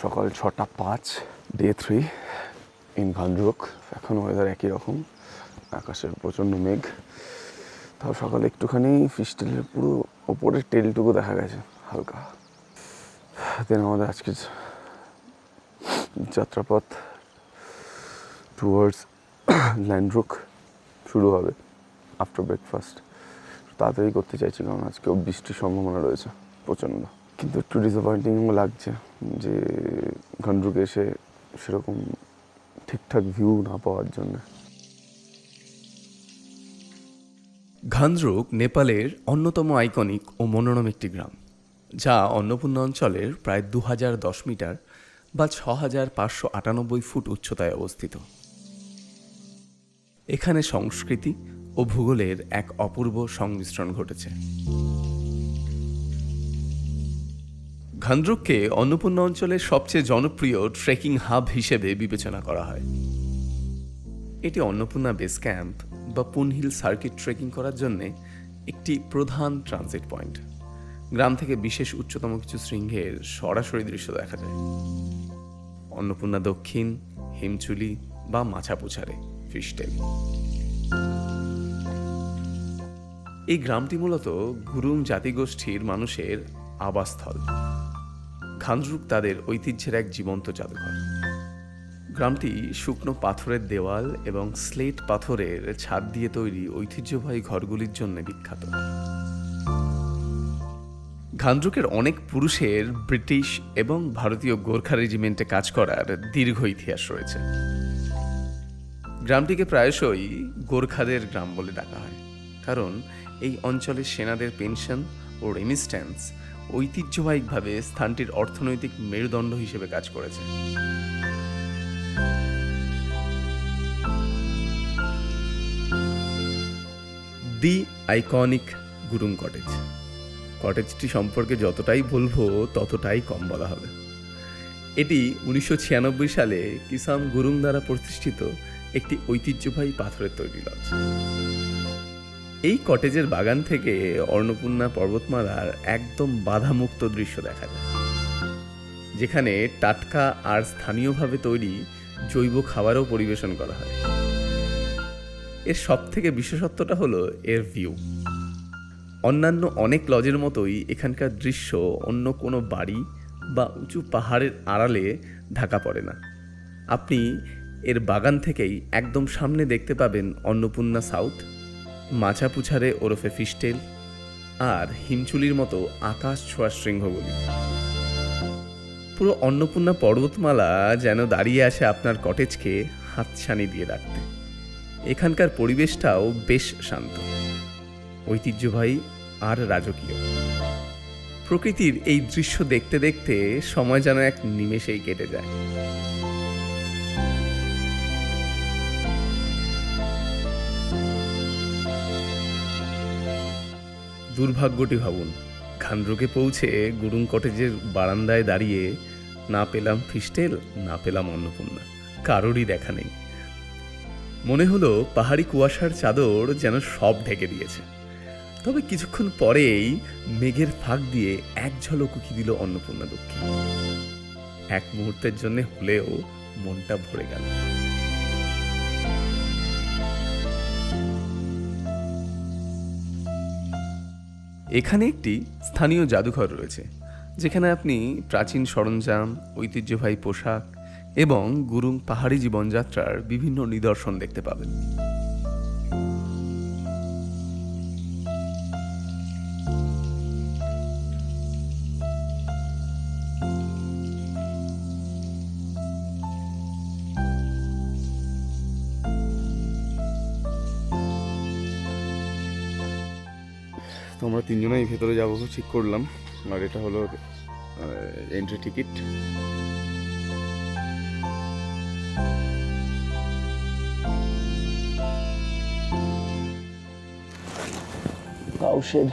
সকাল 6:05, day 3 in ঘান্দ্রুক। এখন weather একই রকম, আকাশের প্রচণ্ড মেঘ। তাও সকালে একটুখানি ফিস্টেলের পুরো ওপরের টেলটুকু দেখা গেছে হালকা। দেন আমাদের আজকের যাত্রাপথ টুয়ার্ডস ল্যান্ডরুক শুরু হবে আফটার ব্রেকফাস্ট। তাড়াতাড়ি করতে চাইছি কারণ আজকেও বৃষ্টির সম্ভাবনা রয়েছে প্রচণ্ড। কিন্তু একটু ডিসঅ্যাপয়েন্টিং লাগছে যে ঘান্দ্রুকে এসে সেরকম ঠিকঠাক ভিউ না পাওয়ার জন্য। ঘান্দ্রুক নেপালের অন্যতম আইকনিক ও মনোরম একটি গ্রাম, যা অন্নপূর্ণা অঞ্চলের প্রায় 2010 মিটার বা 6598 ফুট উচ্চতায় অবস্থিত। এখানে সংস্কৃতি ও ভূগোলের এক অপূর্ব সংমিশ্রণ ঘটেছে। ঘান্দ্রুককে অন্নপূর্ণা অঞ্চলের সবচেয়ে জনপ্রিয় ট্রেকিং হাব হিসেবে বিবেচনা করা হয়। এটি অন্নপূর্ণা বেস ক্যাম্প বা পুনহিল সার্কিট ট্রেকিং করার জন্য একটি প্রধান ট্রানজিট পয়েন্ট। গ্রাম থেকে বিশেষ উচ্চতম কিছু শৃঙ্গের সরাসরি দৃশ্য দেখা যায়। অন্নপূর্ণা দক্ষিণ, হিমচুলি বা মাছাপুছারে ফিস্টেল। এই গ্রামটি মূলত গুরুং জাতিগোষ্ঠীর মানুষের আবাসস্থল। ঘান্দ্রুক তাদের ঐতিহ্যের এক জীবন্ত জাদুঘর। গ্রামটি শুকনো পাথরের দেওয়াল এবং স্লেট পাথরের ছাদ দিয়ে তৈরি ঐতিহ্যবাহী ঘরগুলির জন্য বিখ্যাত। ঘান্দ্রুকের অনেক পুরুষের ব্রিটিশ এবং ভারতীয় গোর্খা রেজিমেন্টে কাজ করার দীর্ঘ ইতিহাস রয়েছে। গ্রামটিকে প্রায়শই গোর্খাদের গ্রাম বলে ডাকা হয়, কারণ এই অঞ্চলের সেনাদের পেনশন ও রেমিস্ট্যান্স ঐতিহ্যবাহীভাবে স্থানটির অর্থনৈতিক মেরুদণ্ড হিসেবে কাজ করেছে। দি আইকনিক গুরুং কটেজ। কটেজটি সম্পর্কে যতটাই বলবো ততটাই কম বলা হবে। এটি 1996 সালে কিসাম গুরুং দ্বারা প্রতিষ্ঠিত একটি ঐতিহ্যবাহী পাথরের তৈরি লজ। এই কটেজের বাগান থেকে অন্নপূর্ণা পর্বতমালার একদম বাধামুক্ত দৃশ্য দেখা যায়, যেখানে টাটকা আর স্থানীয়ভাবে তৈরি জৈব খাবারও পরিবেশন করা হয়। এর সব থেকে বিশেষত্বটা হলো এর ভিউ। অন্যান্য অনেক লজের মতোই এখানকার দৃশ্য অন্য কোনো বাড়ি বা উঁচু পাহাড়ের আড়ালে ঢাকা পড়ে না। আপনি এর বাগান থেকেই একদম সামনে দেখতে পাবেন অন্নপূর্ণা সাউথ, মাছাপুছারে ওরফে ফিস্টেল আর হিমচুলির মতো আকাশ ছোঁয়া শৃঙ্গগুলি। পুরো অন্নপূর্ণা পর্বতমালা যেন দাঁড়িয়ে আছে আপনার কটেজকে হাতছানি দিয়ে রাখতে। এখানকার পরিবেশটাও বেশ শান্ত, ঐতিহ্যবাহী আর রাজকীয়। প্রকৃতির এই দৃশ্য দেখতে দেখতে সময় যেন এক নিমেষেই কেটে যায়। দুর্ভাগ্যটি ভাবুন, ঘান্দ্রুকে পৌঁছে গুরুং কটেজের বারান্দায় দাঁড়িয়ে না পেলাম ফিস্টেল, না পেলাম অন্নপূর্ণা, কারোরই দেখা নেই। মনে হলো পাহাড়ি কুয়াশার চাদর যেন সব ঢেকে দিয়েছে। তবে কিছুক্ষণ পরেই মেঘের ফাঁক দিয়ে এক ঝলক উঁকি দিল অন্নপূর্ণা দক্ষিণ। এক মুহূর্তের জন্য হলেও মনটা ভরে গেল। এখানে একটি স্থানীয় জাদুঘর রয়েছে, যেখানে আপনি প্রাচীন সরঞ্জাম, ঐতিহ্যবাহী পোশাক এবং গুরুং পাহাড়ি জীবনযাত্রার বিভিন্ন নিদর্শন দেখতে পাবেন। তো আমরা তিনজনেই ভেতরে যাবো ঠিক করলাম, আর এটা হলো এন্ট্রি টিকিট। কাউশেড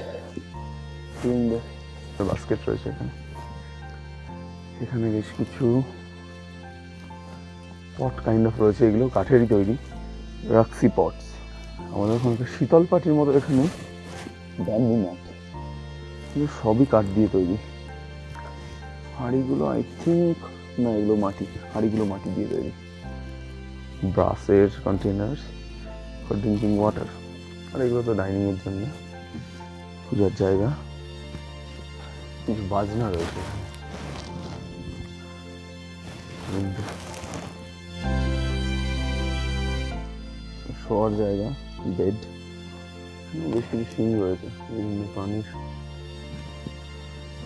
বাস্কেট রয়েছে এখানে। এখানে বেশ কিছু পট কাইন্ড অফ রয়েছে, এগুলো কাঠেরই তৈরি, রাক্সি পটস। আমাদের ওখানে শীতল পাটির মতো এখানে ব্যাম্বু মট, সবই কাঠ দিয়ে তৈরি। হাঁড়িগুলো আই থিঙ্ক না এগুলো মাটি, হাঁড়িগুলো মাটি দিয়ে তৈরি। ব্রাসের কন্টেনার্স ফর ড্রিঙ্কিং ওয়াটার। আর এগুলো তো ডাইনিংয়ের জন্য, পূজার জায়গা। কিছু বাজনা রয়েছে শোয়ার জায়গা, বেড, বেশ কিছু সিং রয়েছে বিভিন্ন প্রাণীর।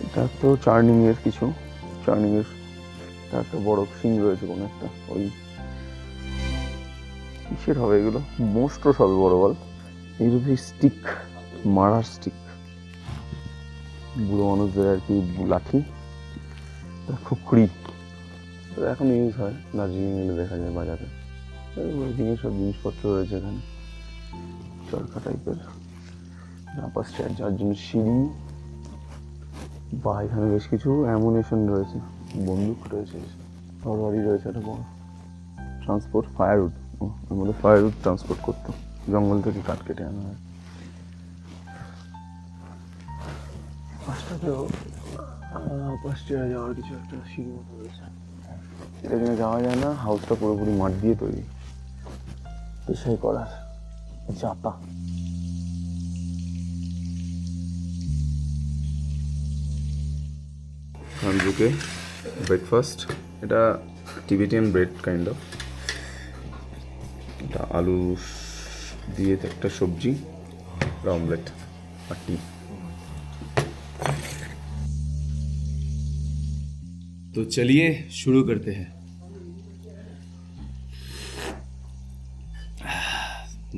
এটা তো চার্নিংয়ের কিছু, চার্নিংয়ের একটা বড় সিং রয়েছে কোনো একটা, ওই কিসের হবে এগুলো, মোস্টস হবে বড় বল। এগুলো স্টিক, মারার স্টিক, বুড়ো মানুষদের আর কি লাঠি। খুকড়ি এখন ইউজ হয়, দার্জিলিং এলে দেখা যায় বাজারে। ওয়েডিংয়ের সব জিনিসপত্র রয়েছে এখানে, চরকা টাইপের। আপার স্ট্যান্ড যার জন্য সিঁড়ি, বা এখানে বেশ কিছু অ্যামুনেশন রয়েছে, বন্দুক রয়েছে, তরবারি রয়েছে। একটা বড় ট্রান্সপোর্ট, ফায়ারউড, আমাদের ফায়ারউড ট্রান্সপোর্ট করতো, জঙ্গল থেকে কাঠ কেটে আনা হয়। পাঁচটাতেও পাঁচটা যাওয়ার কিছু একটা সিঁড়ি মতো রয়েছে। এখানে যাওয়া যায় না, হাউসটা পুরোপুরি মাঠ দিয়ে তৈরি, পেশাই করার জাতা। কানজুকে ব্রেকফাস্ট, এটা টিবেটিয়ান ব্রেড কাইন্ড অফ। এটা আলু দিয়ে একটা সবজি, অমলেট আর টি। तो चलिए शुरू करते हैं।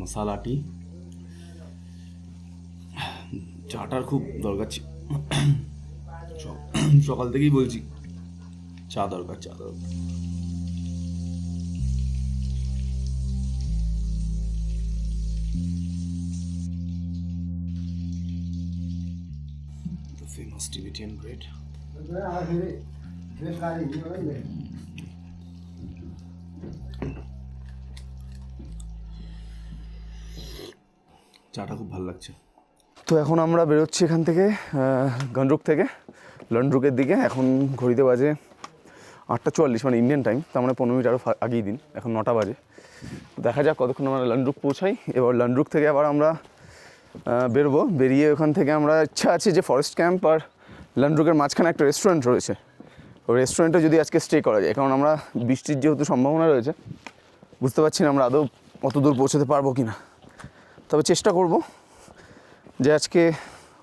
মশালা টি, চাটার খুব দরকার ছিল, সকাল থেকেই বলছি চা দরকার, চা দরকার। The famous Tibetan bread. চাটা খুব ভালো লাগছে। তো এখন আমরা বেরোচ্ছি এখান থেকে, গনরুক থেকে লন্ড্রুকের দিকে। এখন ঘড়িতে বাজে 8:44, মানে ইন্ডিয়ান টাইম, তার মানে 15 মিনিট আরও আগেই দিন। এখন 9টা বাজে। দেখা যাক কতক্ষণ আমরা লন্ড্রুক পৌঁছাই। এবার লন্ড্রুক থেকে আবার আমরা বেরোবো। বেরিয়ে ওখান থেকে আমরা, ইচ্ছা আছে যে ফরেস্ট ক্যাম্প আর লন্ড্রুকের মাঝখানে একটা রেস্টুরেন্ট রয়েছে, ওই রেস্টুরেন্টে যদি আজকে স্টে করা যায়। কারণ আমরা বৃষ্টির যেহেতু সম্ভাবনা রয়েছে, বুঝতে পারছি না আমরা আদৌ অত দূর পৌঁছতে পারবো কি না। তবে চেষ্টা করব যে আজকে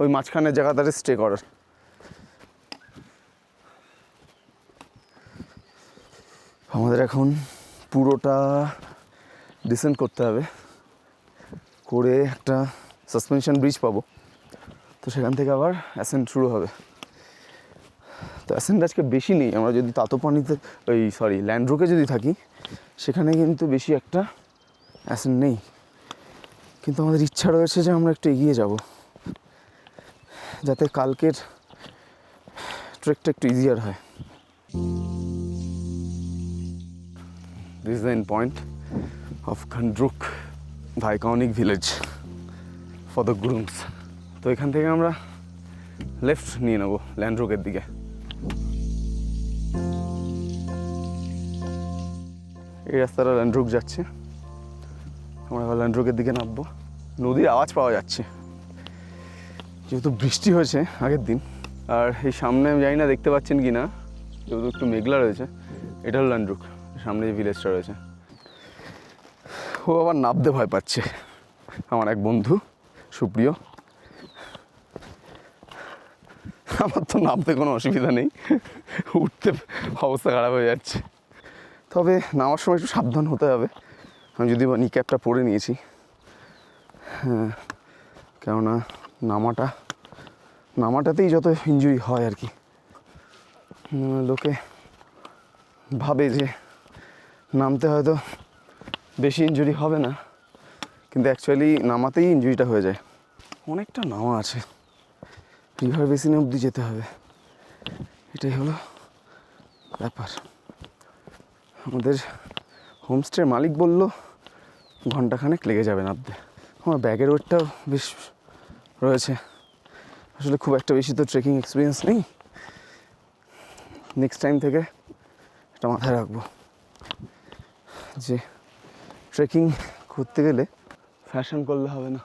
ওই মাঝখানের জায়গাটাতে স্টে করার। আমাদের এখন পুরোটা ডিসেন্ড করতে হবে, করে একটা সাসপেনশন ব্রিজ পাবো, তো সেখান থেকে আবার অ্যাসেন্ট শুরু হবে। তো অ্যাসেন্ট আজকে বেশি নেই। আমরা যদি তাতোপানিতে ল্যান্ড্রুকে যদি থাকি, সেখানে কিন্তু বেশি একটা অ্যাসেন্ট নেই। কিন্তু আমাদের ইচ্ছা রয়েছে যে আমরা একটু এগিয়ে যাব, যাতে কালকের ট্রেকটা একটু ইজিয়ার হয়। This is the end point of Gandruk, the iconic village for the Gurungs. তো এখান থেকে আমরা লেফট নিয়ে নেবো ল্যান্ড্রুকের দিকে। এই রাস্তাটা ল্যান্ড্রুক যাচ্ছে, আমরা এবার ল্যান্ড্রুকের দিকে নামবো। নদীর আওয়াজ পাওয়া যাচ্ছে, যেহেতু বৃষ্টি হয়েছে আগের দিন। আর এই সামনে আমি জানি না দেখতে পাচ্ছেন কি না, যেহেতু একটু মেঘলা রয়েছে, এটা হলো ল্যান্ড্রুক, সামনে যে ভিলেজটা রয়েছে। ও আবার নামতে ভয় পাচ্ছে, আমার এক বন্ধু সুপ্রিয়। আমার তো নামতে কোনো অসুবিধা নেই, উঠতে অবস্থা খারাপ হয়ে যাচ্ছে। তবে নামার সময় একটু সাবধান হতে হবে। আমি যদি বা নিক্যাপটা পরে নিয়েছি, হ্যাঁ, কেননা নামাটাতেই যত ইনজুরি হয় আর কি। লোকে ভাবে যে নামতে হয়তো বেশি ইনজুরি হবে না, কিন্তু অ্যাকচুয়ালি নামাতেই ইনজুরিটা হয়ে যায়। অনেকটা নামা আছে, রিভার বেসিনে অবধি যেতে হবে, এটাই হলো ব্যাপার। আমাদের হোমস্টের মালিক বলল ঘন্টাখানেক লেগে যাবে নামতে। আমার ব্যাগের ওয়েটটাও বেশ রয়েছে, আসলে খুব একটা বেশি তো ট্রেকিং এক্সপিরিয়েন্স নেই। নেক্সট টাইম থেকে এটা মাথায় রাখবো যে ট্রেকিং করতে গেলে ফ্যাশন করলে হবে না।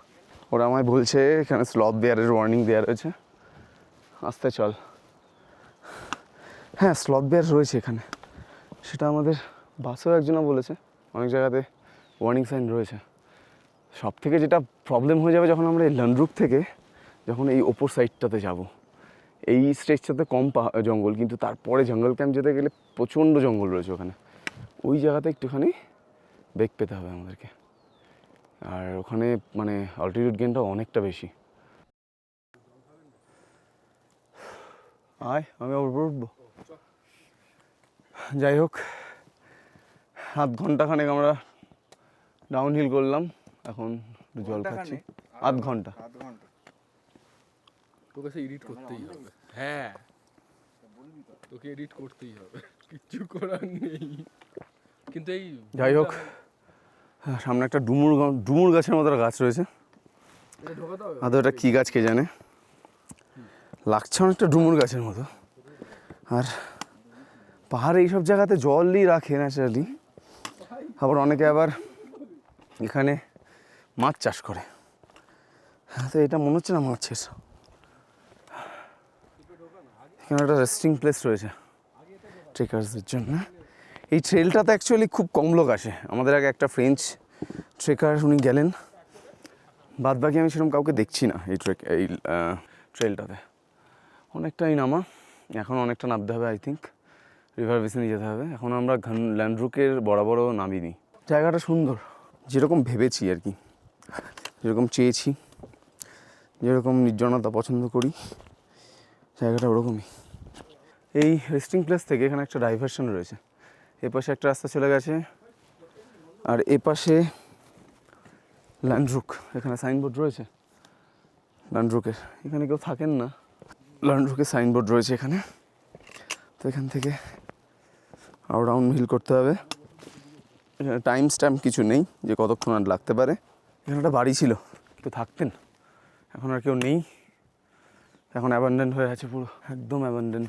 ওরা আমায় বলছে এখানে স্লথ বেয়ারের ওয়ার্নিং দেওয়া রয়েছে, আস্তে চল। হ্যাঁ, স্লথ বেয়ার রয়েছে এখানে, সেটা আমাদের বাসেও একজনা বলেছে, অনেক জায়গাতে ওয়ার্নিং সাইন রয়েছে। সব থেকে যেটা প্রবলেম হয়ে যাবে যখন আমরা এই লানরুক থেকে যখন এই ওপর সাইডটাতে যাব, এই স্টেজটাতে কম জঙ্গল, কিন্তু তারপরে জঙ্গল ক্যাম্প যেতে গেলে প্রচণ্ড জঙ্গল রয়েছে ওখানে। ওই জায়গাতে একটুখানি বেগ পেতে হবে আমাদেরকে, আর ওখানে মানে অল্টিটিউড গেইনটা অনেকটা বেশি। আয়, আমি ওপর উঠবো। যাই হোক, 7 ঘন্টাখানেক আমরা ডাউন হিল করলাম, এখন একটু জল খাচ্ছি। 8 ঘন্টা। তোকে সে এডিট করতেই হবে। হ্যাঁ, তোকে এডিট করতেই হবে, কিচ্ছু করার নেই। কিন্তু এই যাই হোক, সামনে একটা ডুমুর গাছের মতো একটা গাছ রয়েছে, আদৌ এটা কী গাছ কে জানে, লাগছে অনেকটা ডুমুর গাছের মতো। আর পাহাড়ে এইসব জায়গাতে জলই রাখে ন্যাচারালি, আবার অনেকে আবার এখানে মাছ চাষ করে। তো এটা মনে হচ্ছে না মাছের, এখানে একটা রেস্টিং প্লেস রয়েছে ট্রেকার্সদের জন্য। এই ট্রেলটাতে অ্যাকচুয়ালি খুব কম লোক আসে। আমাদের আগে একটা ফ্রেঞ্চ ট্রেকার উনি গেলেন, বাদ বাকি আমি সেরকম কাউকে দেখছি না এই ট্রেলটাতে। অনেকটাই নামা, এখন অনেকটা নামতে হবে, আই থিঙ্ক রিভার বেসিনে যেতে হবে। এখন আমরা ল্যান্ডরুকের বরাবরও নামিনি। জায়গাটা সুন্দর, যেরকম ভেবেছি আর কি, যেরকম চেয়েছি, যেরকম নির্জনতা পছন্দ করি, জায়গাটা ওরকমই। এই রেস্টিং প্লেস থেকে এখানে একটা ডাইভারশন রয়েছে, এপাশে একটা রাস্তা চলে গেছে, আর এপাশে ল্যান্ডরুক। এখানে সাইনবোর্ড রয়েছে ল্যান্ডরুকের, এখানে কেউ থাকেন না, ল্যান্ডরুকের সাইনবোর্ড রয়েছে এখানে। তো এখান থেকে আরও ডাউন হিল করতে হবে। এখানে টাইম স্ট্যাম্প কিছু নেই যে কতক্ষণ আর লাগতে পারে। এখানে একটা বাড়ি ছিল, কেউ থাকতেন, এখন আর কেউ নেই, এখন অ্যাবান্ডেন্ট হয়ে আছে, পুরো একদম অ্যাবান্ডেন্ট।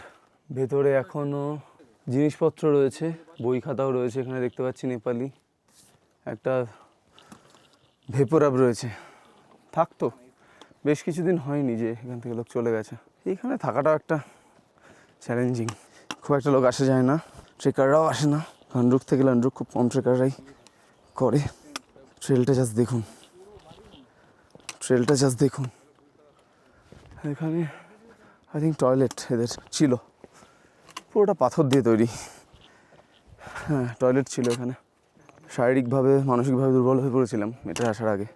ভেতরে এখনও জিনিসপত্র রয়েছে, বই খাতাও রয়েছে, এখানে দেখতে পাচ্ছি নেপালি। একটা ভেপোরাব রয়েছে, থাকতো, বেশ কিছুদিন হয়নি যে এখান থেকে লোক চলে গেছে। এইখানে থাকাটাও একটা চ্যালেঞ্জিং, খুব একটা লোক আসা যায় না, ট্রেকাররাও আসে না। লানরুক থেকে লানরুক খুব কম ট্রেকাররাই করে। ট্রেলটা জাস্ট দেখুন, ট্রেলটা জাস্ট দেখুন। এখানে আই থিঙ্ক টয়লেট এদের ছিল, পুরোটা পাথর দিয়ে তৈরি। হ্যাঁ, টয়লেট ছিল এখানে। শারীরিকভাবে মানসিকভাবে দুর্বল হয়ে পড়েছিলাম এটা আসার আগে,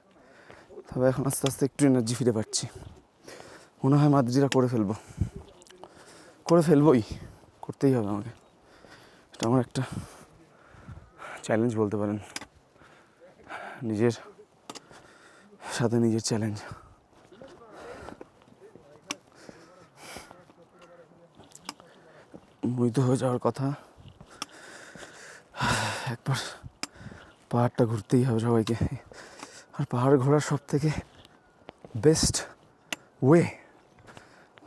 তবে এখন আস্তে আস্তে একটু এনার্জি ফিরে পাচ্ছি। মনে হয় মাদ্রিরা করে ফেলবই, করতেই হবে আমাকে। এটা আমার একটা চ্যালেঞ্জ বলতে পারেন, নিজের সাথে নিজের চ্যালেঞ্জ। মুগ্ধ হয়ে যাওয়ার কথা, একবার পাহাড়টা ঘুরতেই হবে সবাইকে। আর পাহাড় ঘোরার সব থেকে বেস্ট ওয়ে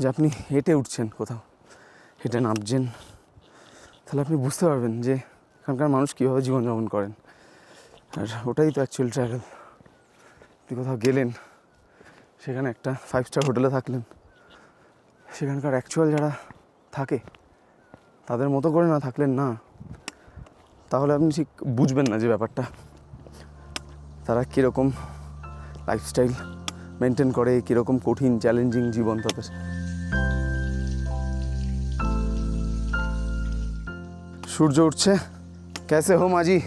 যে আপনি হেঁটে উঠছেন, কোথাও হেঁটে নামছেন, তাহলে আপনি বুঝতে পারবেন যে এখানকার মানুষ কীভাবে জীবনযাপন করেন। আর ওটাই তো অ্যাকচুয়াল ট্রাভেল। আপনি কোথাও গেলেন, সেখানে একটা 5 স্টার হোটেলে থাকলেন, সেখানকার অ্যাকচুয়াল যারা থাকে তাদের মতো করে না থাকলেন না, তাহলে আপনি ঠিক বুঝবেন না যে ব্যাপারটা তারা কীরকম লাইফস্টাইল মেনটেন করে, কীরকম কঠিন চ্যালেঞ্জিং জীবন তাদের। সূর্য উঠছে, कैसे हो माजी?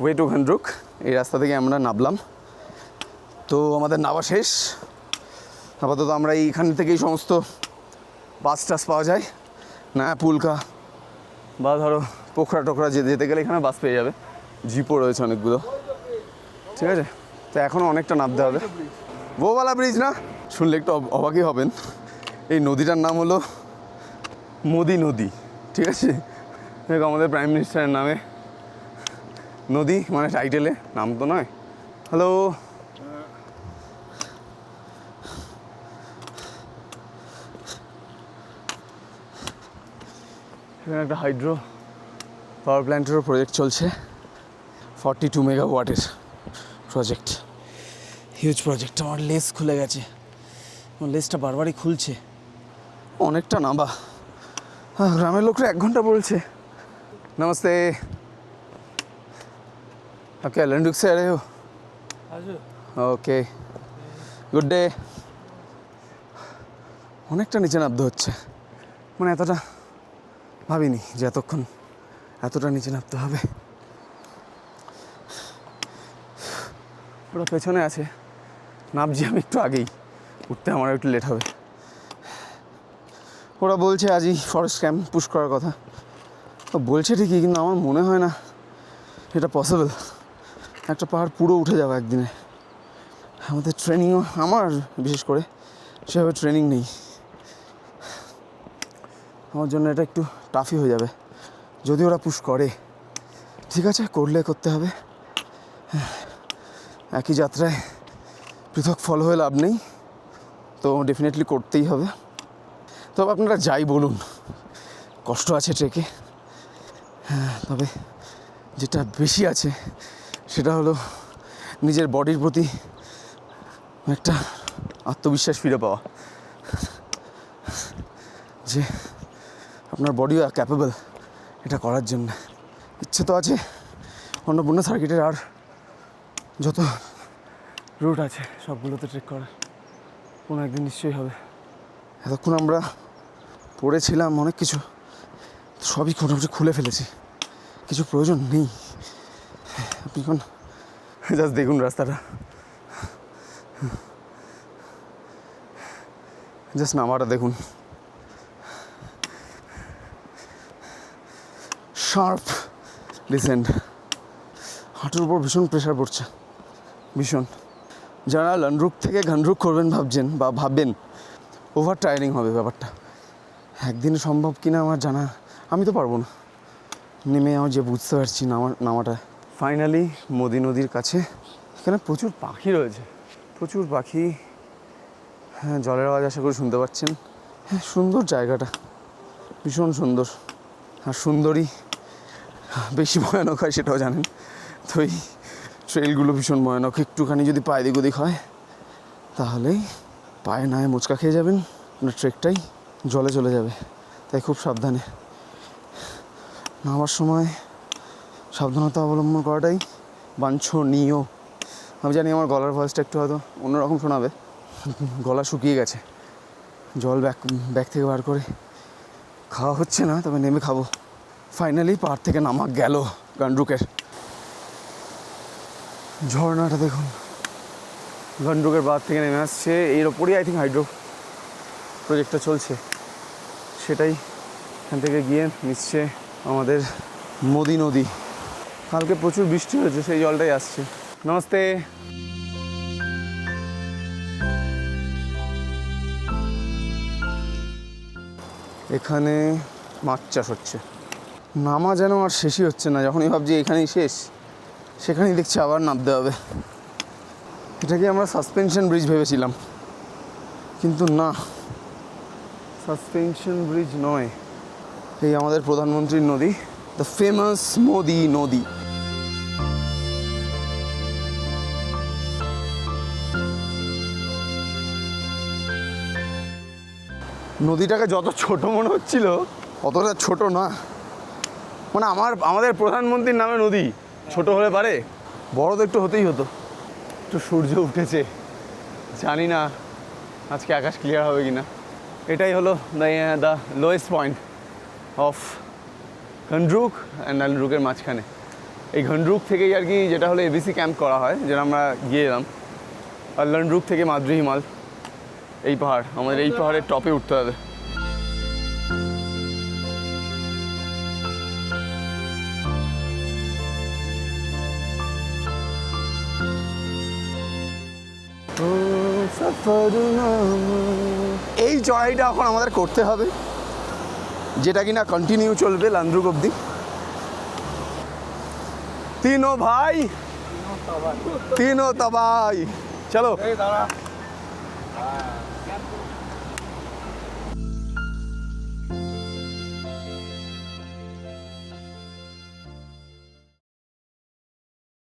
ওয়ে টু লানরুক, এই রাস্তা থেকে আমরা নামলাম। তো আমাদের নামা শেষ। আপাতত আমরা এইখান থেকেই সমস্ত বাস টাস পাওয়া যায়, না পুলকা বা ধরো পোখরা টোখরা যেতে গেলে এখানে বাস পেয়ে যাবে, জিপও রয়েছে অনেকগুলো, ঠিক আছে। তো এখনও অনেকটা নামতে হবে। বোবালা ব্রিজ না শুনলে একটু অবাকই হবেন, এই নদীটার নাম হলো মোদি নদী, ঠিক আছে? দেখো আমাদের প্রাইম মিনিস্টারের নামে নদী, মানে টাইটেলে, নাম তো নয়। হ্যালো, এখানে একটা হাইড্রো পাওয়ার প্ল্যান্টেরও প্রজেক্ট চলছে, 42 মেগাওয়াটের প্রজেক্ট, হিউজ প্রজেক্ট। আমার লেস খুলে গেছে, আমার লেসটা বারবারই খুলছে, অনেকটা নামা। গ্রামের লোকরা 1 ঘন্টা বলছে। নমস্তে, आप क्या लंडुक से आ रहे हो? ওকে, গুড ডে। অনেকটা নিচে নামতে হচ্ছে, মানে এতটা ভাবিনি যে এতক্ষণ এতটা নিচে নামতে হবে। ওরা পেছনে আছে, নামছি আমি একটু আগেই, উঠতে আমার একটু লেট হবে। ওরা বলছে আজই ফরেস্ট ক্যাম্প পুশ করার কথা, বলছে ঠিকই, কিন্তু আমার মনে হয় না এটা পসিবল। একটা পাহাড় পুরো উঠে যাবে একদিনে। আমাদের ট্রেনিংও, আমার বিশেষ করে সেভাবে ট্রেনিং নেই, আমার জন্য এটা একটু টাফই হয়ে যাবে। যদি ওরা পুশ করে, ঠিক আছে, করলে করতে হবে। একই যাত্রায় পৃথক ফল হয়ে লাভ নেই, তো ডেফিনেটলি করতেই হবে। তবে আপনারা যাই বলুন, কষ্ট আছে ট্রেকে, হ্যাঁ, তবে যেটা বেশি আছে সেটা হলো নিজের বডির প্রতি একটা আত্মবিশ্বাস ফিরে পাওয়া, যে আপনার বডিও ক্যাপেবল এটা করার জন্য। ইচ্ছে তো আছে অন্নপূর্ণা সার্কিটের আর যত রুট আছে সবগুলোতে ট্রেক করার, কোনো একদিন নিশ্চয়ই হবে। এতক্ষণ আমরা পড়েছিলাম অনেক কিছু, সবই মোটামুটি খুলে ফেলেছি, কিছু প্রয়োজন নেই। আপনি এখন জাস্ট দেখুন রাস্তাটা, জাস্ট নামাটা দেখুন, শার্প ডিসেন্ট, হাঁটুর উপর ভীষণ প্রেশার পড়ছে, ভীষণ। যারা লন্ড্রুক থেকে ঘনরুক করবেন ভাবছেন বা ভাববেন, ওভার টায়ারিং হবে ব্যাপারটা। একদিনে সম্ভব কিনা আমার জানা, আমি তো পারবো না নেমে, আমার যে বুঝতে পারছি নামাটা। ফাইনালি মোদি নদীর কাছে, এখানে প্রচুর পাখি রয়েছে, প্রচুর পাখি। হ্যাঁ, জলের আওয়াজ আশা করে শুনতে পাচ্ছেন। হ্যাঁ, সুন্দর জায়গাটা, ভীষণ সুন্দর। আর সুন্দরী বেশি ভয়ানক হয় সেটাও জানেন, তো এই ট্রেলগুলো ভীষণ ভয়ানক। একটুখানি যদি পায়ে দিক ওদিক হয় তাহলেই পায়ে নায় মোচকা খেয়ে যাবেন, আপনার ট্রেকটাই জলে চলে যাবে। তাই খুব সাবধানে নামার সময় সাবধানতা অবলম্বন করাটাই বাঞ্ছনীয়। আমি জানি আমার গলার ভয়েসটা একটু হয়তো অন্যরকম শোনাবে, গলা শুকিয়ে গেছে, জল ব্যাগ থেকে বার করে খাওয়া হচ্ছে না, তবে নেমে খাবো। ফাইনালি পাহাড় থেকে নামা গেল গন্ডরুকের। ঝর্ণাটা দেখুন, গন্ডরুকের পাহাড় থেকে নেমে আসছে, এর ওপরই আই থিঙ্ক হাইড্রো প্রজেক্টটা চলছে, সেটাই এখান থেকে গিয়ে মিশছে আমাদের মোদি নদী। কালকে প্রচুর বৃষ্টি হয়েছে, সেই জলটাই আসছে। নমস্তে। এখানে মাছ চাষ হচ্ছে, নামা যেন আর শেষই হচ্ছে না। যখনই ভাবছি এখানেই শেষ, সেখানেই দেখছি আবার নামতে হবে। এটাকে আমরা সাসপেনশন ব্রিজ ভেবেছিলাম, কিন্তু না, সাসপেনশন ব্রিজ নয়, এই আমাদের প্রধানমন্ত্রীর নদী, দ্য ফেমাস মোদি নদী। নদীটাকে যত ছোট মনে হচ্ছিল অতটা ছোট না, মানে আমাদের প্রধানমন্ত্রীর নামে নদী ছোট হলে পারে, বড় তো একটু হতেই হতো। একটু সূর্য উঠেছে, জানি না আজকে আকাশ ক্লিয়ার হবে কি না। এটাই হলো দ্য লোয়েস্ট পয়েন্ট অফ ঘনরুক অ্যান্ড নালরুকের মাঝখানে। এই ঘনরুক থেকেই আর কি, যেটা হলো এবিসি ক্যাম্প করা হয়, যেটা আমরা গিয়ে এলাম। আর নালরুক থেকে মাদ্রি হিমাল, এই পাহাড়, আমাদের এই পাহাড়ের টপে উঠতে হবে। এই এই চড়াইটা এখন আমাদের করতে হবে, যেটা কিনা কন্টিনিউ চলবে লান্দ্রুক অবধি। তিনো ভাই, তিনো তবাই, চলো। এই দাঁড়া।